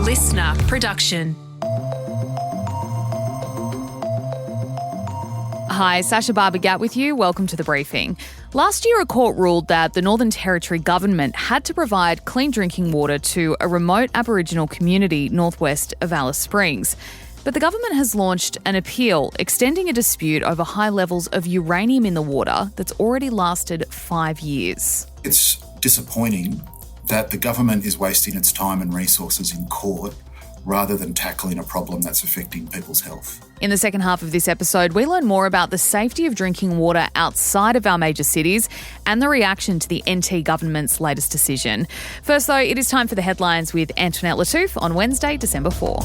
listener production. Hi, Sasha Barbagat with you. Welcome to The Briefing. Last year, a court ruled that the Northern Territory government had to provide clean drinking water to a remote Aboriginal community northwest of Alice Springs. But the government has launched an appeal extending a dispute over high levels of uranium in the water that's already lasted 5 years. It's disappointing that the government is wasting its time and resources in court rather than tackling a problem that's affecting people's health. In the second half of this episode, we learn more about the safety of drinking water outside of our major cities and the reaction to the NT government's latest decision. First, though, it is time for the headlines with Antoinette Lattouf on Wednesday, December 4.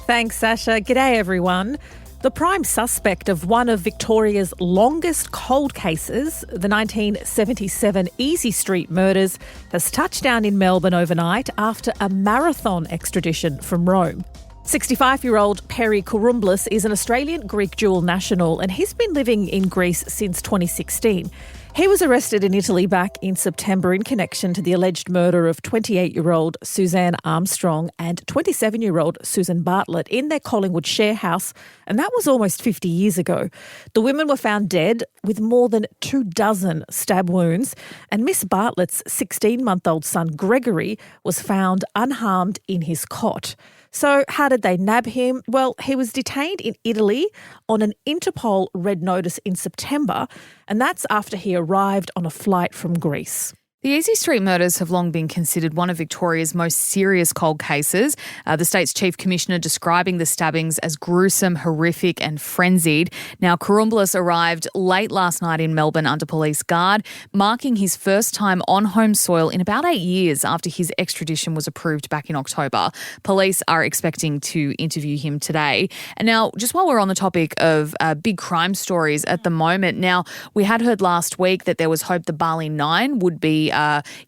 Thanks, Sasha. G'day, everyone. The prime suspect of one of Victoria's longest cold cases, the 1977 Easey Street murders, has touched down in Melbourne overnight after a marathon extradition from Rome. 65-year-old Perry Kouroumblis is an Australian Greek dual national and he's been living in Greece since 2016. He was arrested in Italy back in September in connection to the alleged murder of 28-year-old Suzanne Armstrong and 27-year-old Susan Bartlett in their Collingwood share house, and that was almost 50 years ago. The women were found dead with more than 24 stab wounds, and Miss Bartlett's 16-month-old son Gregory was found unharmed in his cot. So how did they nab him? Well, he was detained in Italy on an Interpol red notice in September, and that's after he arrived on a flight from Greece. The Easey Street murders have long been considered one of Victoria's most serious cold cases. The state's chief commissioner describing the stabbings as gruesome, horrific and frenzied. Now, Kouroumblis arrived late last night in Melbourne under police guard, marking his first time on home soil in about 8 years after his extradition was approved back in October. Police are expecting to interview him today. And now, just while we're on the topic of big crime stories at the moment, now, we had heard last week that there was hope the Bali 9 would be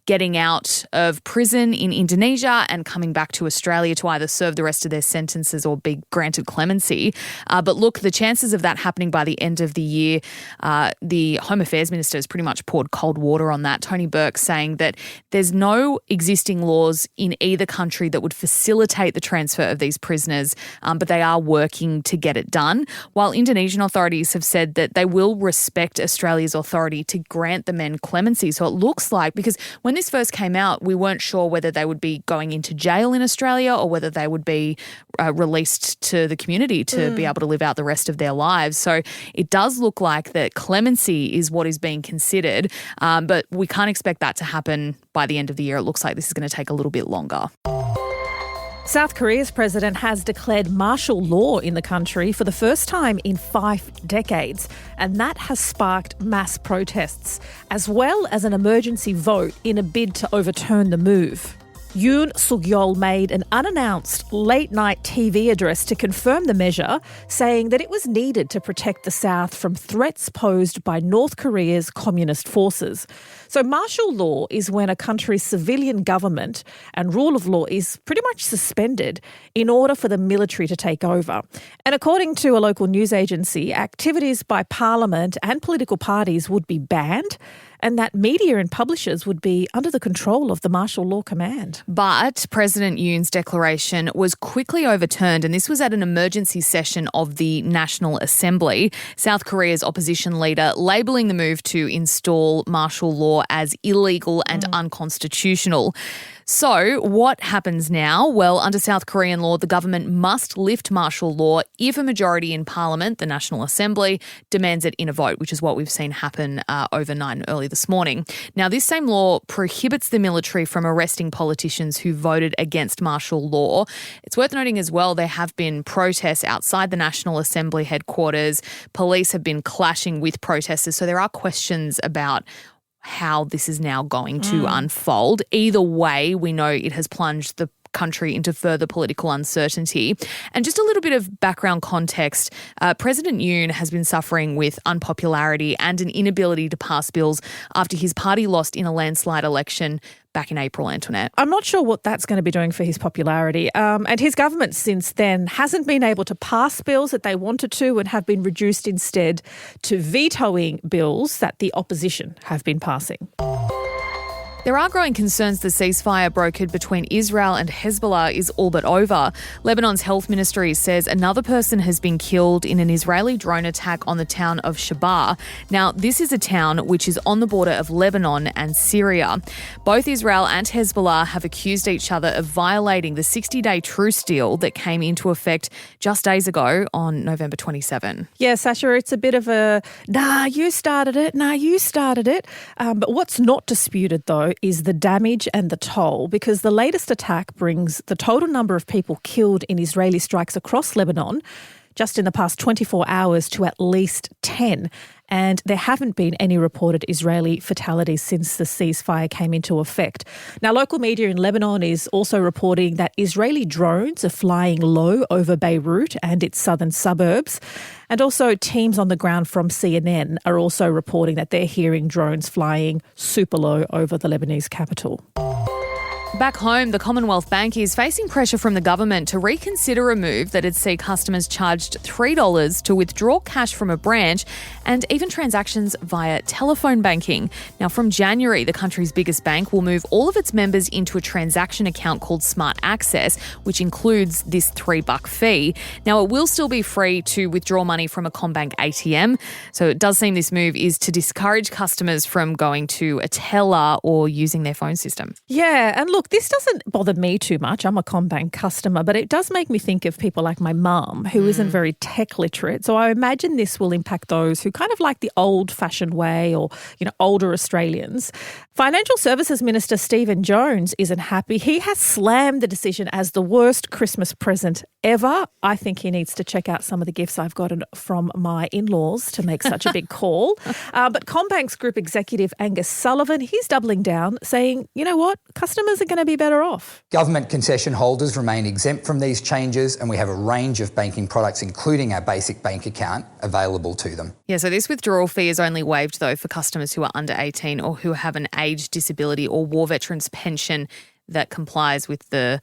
getting out of prison in Indonesia and coming back to Australia to either serve the rest of their sentences or be granted clemency. But look, the chances of that happening by the end of the year, the Home Affairs Minister has pretty much poured cold water on that. Tony Burke saying that there's no existing laws in either country that would facilitate the transfer of these prisoners, but they are working to get it done. While Indonesian authorities have said that they will respect Australia's authority to grant the men clemency. So it looks like, because when this first came out, we weren't sure whether they would be going into jail in Australia or whether they would be released to the community to be able to live out the rest of their lives. So it does look like that clemency is what is being considered, but we can't expect that to happen by the end of the year. It looks like this is going to take a little bit longer. South Korea's president has declared martial law in the country for the first time in 5 decades, and that has sparked mass protests, as well as an emergency vote in a bid to overturn the move. Yoon Suk-yeol made an unannounced late-night TV address to confirm the measure, saying that it was needed to protect the South from threats posed by North Korea's communist forces. So martial law is when a country's civilian government and rule of law is pretty much suspended in order for the military to take over. And according to a local news agency, activities by parliament and political parties would be banned, and that media and publishers would be under the control of the martial law command. But President Yoon's declaration was quickly overturned, and this was at an emergency session of the National Assembly. South Korea's opposition leader labelling the move to install martial law as illegal and unconstitutional. So what happens now? Well, under South Korean law, the government must lift martial law if a majority in Parliament, the National Assembly, demands it in a vote, which is what we've seen happen overnight and early this morning. Now, this same law prohibits the military from arresting politicians who voted against martial law. It's worth noting as well, there have been protests outside the National Assembly headquarters. Police have been clashing with protesters, so there are questions about how this is now going to unfold. Either way, we know it has plunged the country into further political uncertainty. And just a little bit of background context, President Yoon has been suffering with unpopularity and an inability to pass bills after his party lost in a landslide election back in April, Antoinette. I'm not sure what that's going to be doing for his popularity. And his government since then hasn't been able to pass bills that they wanted to and have been reduced instead to vetoing bills that the opposition have been passing. There are growing concerns the ceasefire brokered between Israel and Hezbollah is all but over. Lebanon's health ministry says another person has been killed in an Israeli drone attack on the town of Shabar. Now, this is a town which is on the border of Lebanon and Syria. Both Israel and Hezbollah have accused each other of violating the 60-day truce deal that came into effect just days ago on November 27. Yeah, Sasha, it's a bit of a, you started it. But what's not disputed, though, is the damage and the toll, because the latest attack brings the total number of people killed in Israeli strikes across Lebanon just in the past 24 hours to at least 10. And there haven't been any reported Israeli fatalities since the ceasefire came into effect. Now, local media in Lebanon is also reporting that Israeli drones are flying low over Beirut and its southern suburbs. And also teams on the ground from CNN are also reporting that they're hearing drones flying super low over the Lebanese capital. Back home, the Commonwealth Bank is facing pressure from the government to reconsider a move that would see customers charged $3 to withdraw cash from a branch and even transactions via telephone banking. Now, from January, the country's biggest bank will move all of its members into a transaction account called Smart Access, which includes this $3 fee. Now, it will still be free to withdraw money from a CommBank ATM. So it does seem this move is to discourage customers from going to a teller or using their phone system. Yeah, and look, this doesn't bother me too much. I'm a CommBank customer, but it does make me think of people like my mum who isn't very tech literate. So I imagine this will impact those who kind of like the old-fashioned way or, older Australians. Financial Services Minister Stephen Jones isn't happy. He has slammed the decision as the worst Christmas present ever. I think he needs to check out some of the gifts I've gotten from my in-laws to make such a big call. But CommBank's Group Executive Angus Sullivan, he's doubling down, saying, you know what, customers are going to be better off. Government concession holders remain exempt from these changes, and we have a range of banking products, including our basic bank account, available to them. Yeah, so this withdrawal fee is only waived, though, for customers who are under 18 or who have an age, disability or war veterans pension that complies with the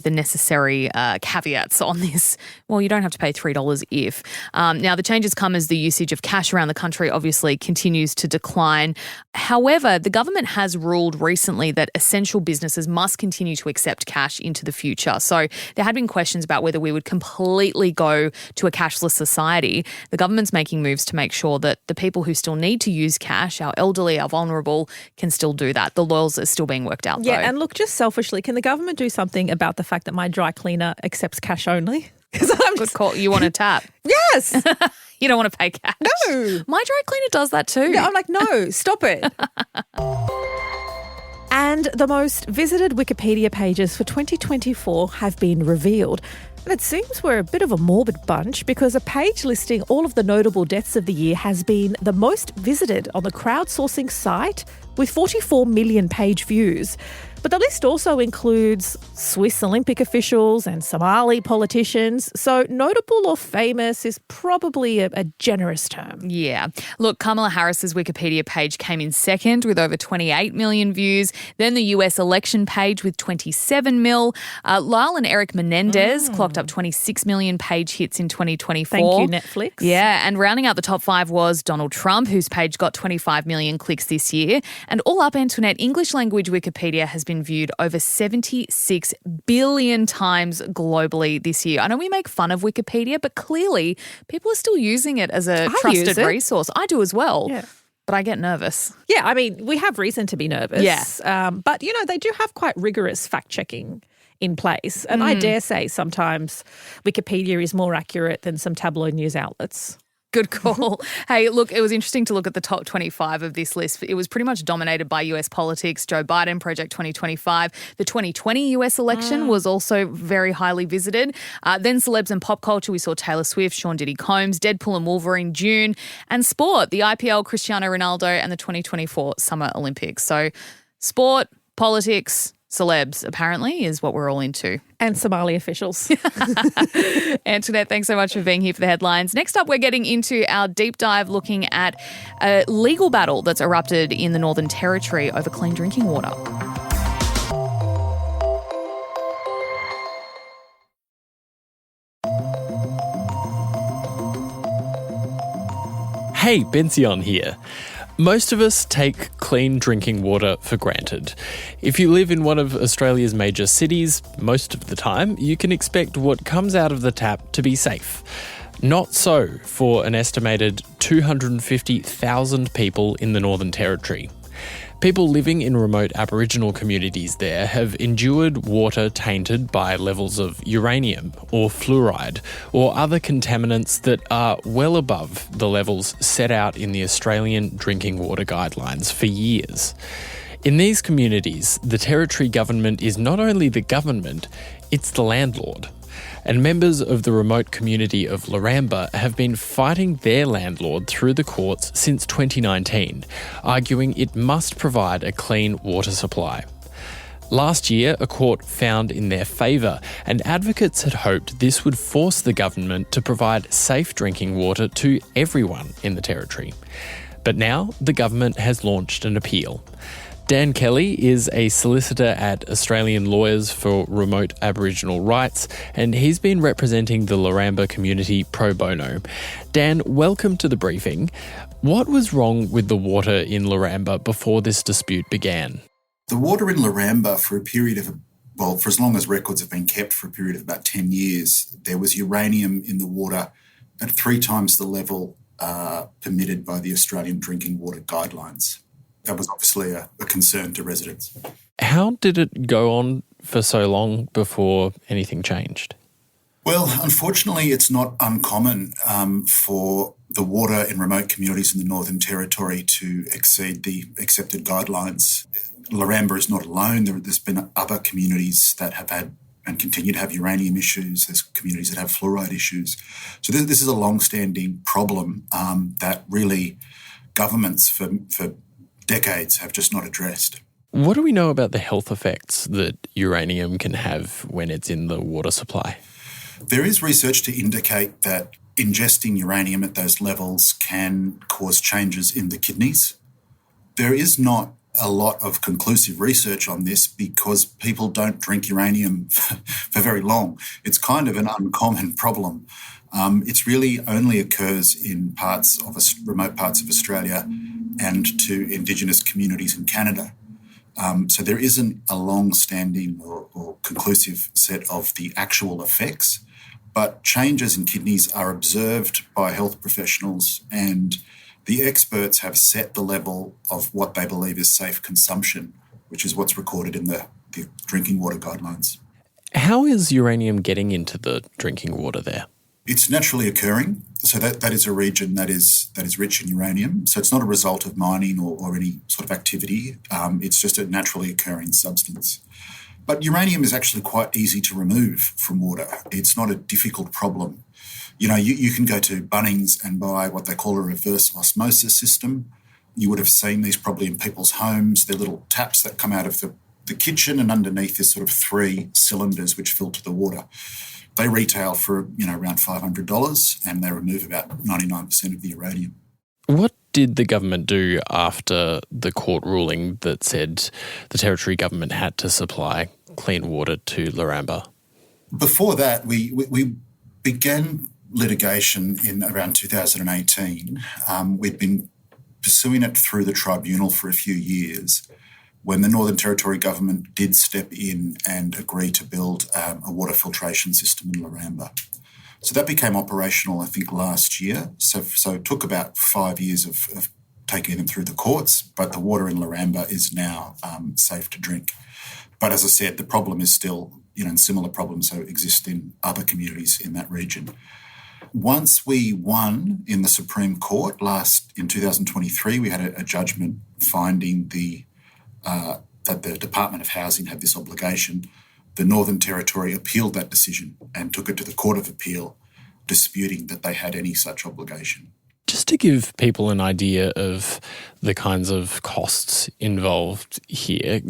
necessary caveats on this. Well, you don't have to pay $3 if. Now, the changes come as the usage of cash around the country obviously continues to decline. However, the government has ruled recently that essential businesses must continue to accept cash into the future. So there had been questions about whether we would completely go to a cashless society. The government's making moves to make sure that the people who still need to use cash, our elderly, our vulnerable, can still do that. The laws are still being worked out, though. Yeah, and look, just selfishly, can the government do something about the fact that my dry cleaner accepts cash only? Good call. You want to tap? Yes. You don't want to pay cash? No. My dry cleaner does that too. Yeah, I'm like, no, stop it. And the most visited Wikipedia pages for 2024 have been revealed. And it seems we're a bit of a morbid bunch because a page listing all of the notable deaths of the year has been the most visited on the crowdsourcing site with 44 million page views. But the list also includes Swiss Olympic officials and Somali politicians. So notable or famous is probably a generous term. Yeah. Look, Kamala Harris's Wikipedia page came in second with over 28 million views. Then the US election page with 27 mil. Lyle and Eric Menendez clocked up 26 million page hits in 2024. Thank you, Netflix. Yeah, and rounding out the top five was Donald Trump, whose page got 25 million clicks this year. And all up, Antoinette, English language Wikipedia has been viewed over 76 billion times globally this year. I know we make fun of Wikipedia, but clearly people are still using it as a trusted resource. I do as well. Yeah. But I get nervous. Yeah, I mean, we have reason to be nervous. Yeah. But, they do have quite rigorous fact-checking in place. And I dare say sometimes Wikipedia is more accurate than some tabloid news outlets. Good call. Hey, look, it was interesting to look at the top 25 of this list. It was pretty much dominated by US politics, Joe Biden, Project 2025. The 2020 US election was also very highly visited. Then celebs and pop culture, we saw Taylor Swift, Sean Diddy Combs, Deadpool and Wolverine, June, and sport, the IPL, Cristiano Ronaldo, and the 2024 Summer Olympics. So sport, politics, celebs, apparently, is what we're all into. And Somali officials. Antoinette, thanks so much for being here for the headlines. Next up, we're getting into our deep dive looking at a legal battle that's erupted in the Northern Territory over clean drinking water. Hey, Bension here. Most of us take clean drinking water for granted. If you live in one of Australia's major cities, most of the time, you can expect what comes out of the tap to be safe. Not so for an estimated 250,000 people in the Northern Territory. People living in remote Aboriginal communities there have endured water tainted by levels of uranium or fluoride or other contaminants that are well above the levels set out in the Australian drinking water guidelines for years. In these communities, the Territory government is not only the government, it's the landlord. And members of the remote community of Laramba have been fighting their landlord through the courts since 2019, arguing it must provide a clean water supply. Last year, a court found in their favour, and advocates had hoped this would force the government to provide safe drinking water to everyone in the Territory. But now, the government has launched an appeal. Dan Kelly is a solicitor at Australian Lawyers for Remote Aboriginal Rights, and he's been representing the Laramba community pro bono. Dan, welcome to the briefing. What was wrong with the water in Laramba before this dispute began? The water in Laramba for as long as records have been kept, for a period of about 10 years, there was uranium in the water at 3 times the level permitted by the Australian Drinking Water Guidelines. That was obviously a concern to residents. How did it go on for so long before anything changed? Well, unfortunately, it's not uncommon for the water in remote communities in the Northern Territory to exceed the accepted guidelines. Laramba is not alone. There's been other communities that have had and continue to have uranium issues. There's communities that have fluoride issues. So this is a long-standing problem that really governments for decades have just not addressed. What do we know about the health effects that uranium can have when it's in the water supply? There is research to indicate that ingesting uranium at those levels can cause changes in the kidneys. There is not a lot of conclusive research on this because people don't drink uranium for very long. It's kind of an uncommon problem. It really only occurs in remote parts of Australia and to Indigenous communities in Canada. So there isn't a long-standing or conclusive set of the actual effects, but changes in kidneys are observed by health professionals, and the experts have set the level of what they believe is safe consumption, which is what's recorded in the drinking water guidelines. How is uranium getting into the drinking water there? It's naturally occurring. So that is a region that is rich in uranium. So it's not a result of mining or any sort of activity. It's just a naturally occurring substance. But uranium is actually quite easy to remove from water. It's not a difficult problem. You know, you can go to Bunnings and buy what they call a reverse osmosis system. You would have seen these probably in people's homes. They're little taps that come out of the kitchen, and underneath is sort of 3 cylinders which filter the water. They retail for, around $500, and they remove about 99% of the uranium. What did the government do after the court ruling that said the Territory government had to supply clean water to Laramba? Before that, we began litigation in around 2018. We'd been pursuing it through the tribunal for a few years when the Northern Territory government did step in and agree to build a water filtration system in Laramba. So that became operational, I think, last year. So it took about 5 years of taking them through the courts, but the water in Laramba is now safe to drink. But as I said, the problem is still, and similar problems exist in other communities in that region. Once we won in the Supreme Court in 2023, we had a judgment finding that the Department of Housing had this obligation. The Northern Territory appealed that decision and took it to the Court of Appeal, disputing that they had any such obligation. Just to give people an idea of the kinds of costs involved here,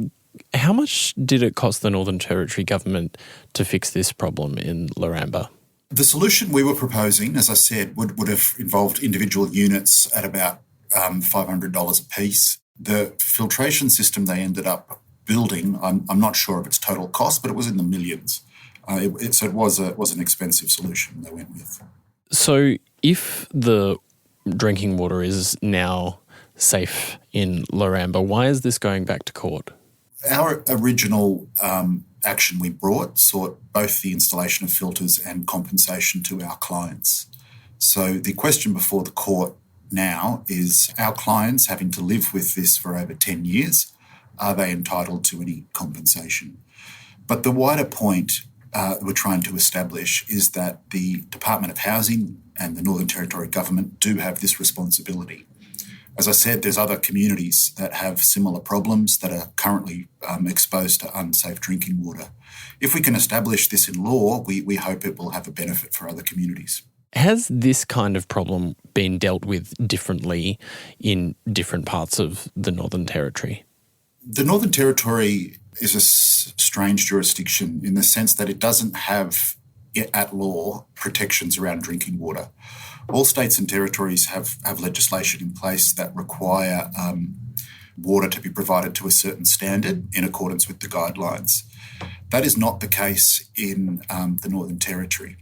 how much did it cost the Northern Territory government to fix this problem in Laramba? The solution we were proposing, as I said, would have involved individual units at about $500 a piece. The filtration system they ended up building, I'm not sure of its total cost, but it was in the millions. So it was an expensive solution they went with. So if the drinking water is now safe in Laramba. Why is this going back to court? Our original action we brought sought both the installation of filters and compensation to our clients. So the question before the court now is, our clients having to live with this for over 10 years, are they entitled to any compensation? But the wider point we're trying to establish is that the Department of Housing and the Northern Territory Government do have this responsibility. As I said, there's other communities that have similar problems that are currently exposed to unsafe drinking water. If we can establish this in law, we hope it will have a benefit for other communities. Has this kind of problem been dealt with differently in different parts of the Northern Territory? The Northern Territory is a strange jurisdiction in the sense that it doesn't have at law protections around drinking water. All states and territories have legislation in place that require water to be provided to a certain standard in accordance with the guidelines. That is not the case in the Northern Territory.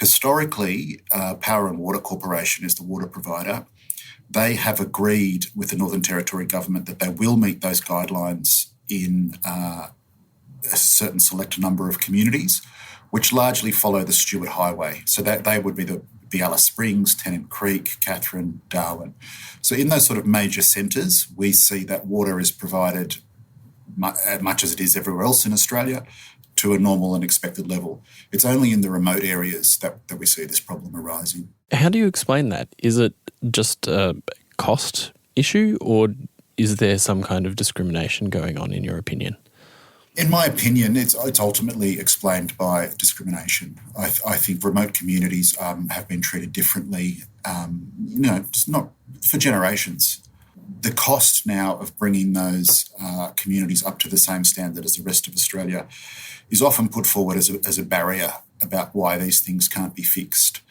Historically, Power and Water Corporation is the water provider. They have agreed with the Northern Territory Government that they will meet those guidelines in a certain select number of communities, which largely follow the Stewart Highway. So that they would be the Alice Springs, Tennant Creek, Katherine, Darwin. So in those sort of major centres, we see that water is provided, much as it is everywhere else in Australia, to a normal and expected level. It's only in the remote areas that we see this problem arising. How do you explain that? Is it just a cost issue, or is there some kind of discrimination going on, in your opinion? In my opinion, it's ultimately explained by discrimination. I think remote communities have been treated differently, just not for generations. The cost now of bringing those communities up to the same standard as the rest of Australia is often put forward as a barrier about why these things can't be fixed.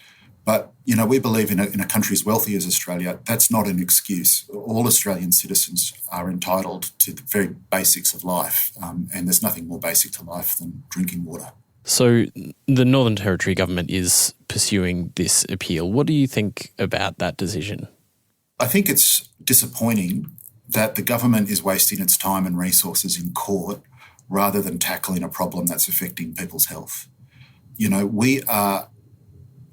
But, we believe in a country as wealthy as Australia, that's not an excuse. All Australian citizens are entitled to the very basics of life, and there's nothing more basic to life than drinking water. So the Northern Territory Government is pursuing this appeal. What do you think about that decision? I think it's disappointing that the government is wasting its time and resources in court rather than tackling a problem that's affecting people's health. We are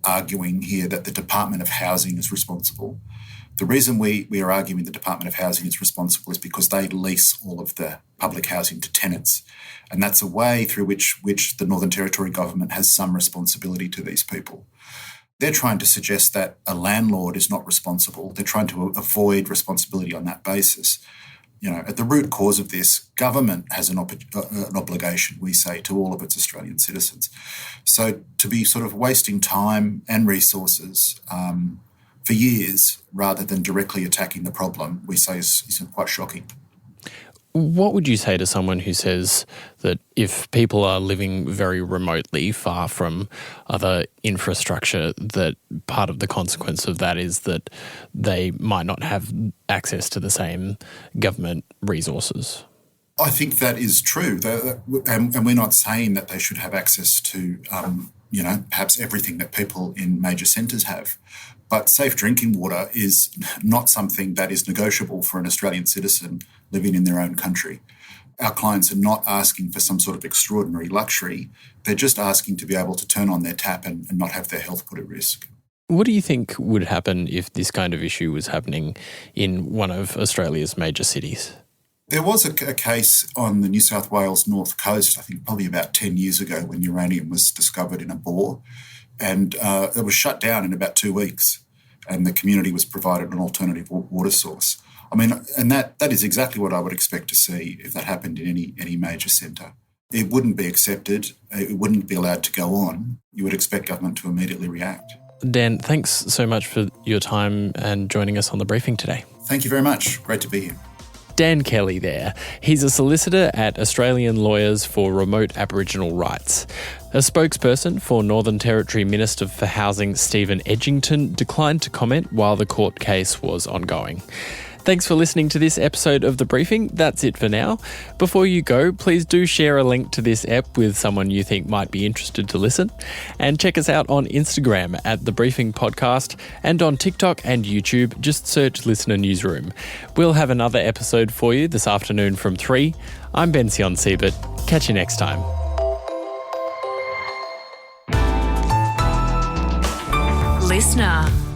arguing here that the Department of Housing is responsible. The reason we are arguing the Department of Housing is responsible is because they lease all of the public housing to tenants. And that's a way through which the Northern Territory Government has some responsibility to these people. They're trying to suggest that a landlord is not responsible. They're trying to avoid responsibility on that basis. At the root cause of this, government has an obligation, we say, to all of its Australian citizens. So to be sort of wasting time and resources for years rather than directly attacking the problem, we say is quite shocking. What would you say to someone who says that if people are living very remotely, far from other infrastructure, that part of the consequence of that is that they might not have access to the same government resources? I think that is true. And we're not saying that they should have access to, perhaps everything that people in major centres have. But safe drinking water is not something that is negotiable for an Australian citizen living in their own country. Our clients are not asking for some sort of extraordinary luxury. They're just asking to be able to turn on their tap and not have their health put at risk. What do you think would happen if this kind of issue was happening in one of Australia's major cities? There was a case on the New South Wales North Coast, I think probably about 10 years ago, when uranium was discovered in a bore. And it was shut down in about 2 weeks, and the community was provided an alternative water source. And that is exactly what I would expect to see if that happened in any major centre. It wouldn't be accepted. It wouldn't be allowed to go on. You would expect government to immediately react. Dan, thanks so much for your time and joining us on the briefing today. Thank you very much. Great to be here. Dan Kelly there. He's a solicitor at Australian Lawyers for Remote Aboriginal Rights. A spokesperson for Northern Territory Minister for Housing Stephen Edgington declined to comment while the court case was ongoing. Thanks for listening to this episode of The Briefing. That's it for now. Before you go, please do share a link to this ep with someone you think might be interested to listen. And check us out on Instagram at The Briefing Podcast, and on TikTok and YouTube, just search Listener Newsroom. We'll have another episode for you this afternoon from 3. I'm Bension Siebert. Catch you next time. Listener.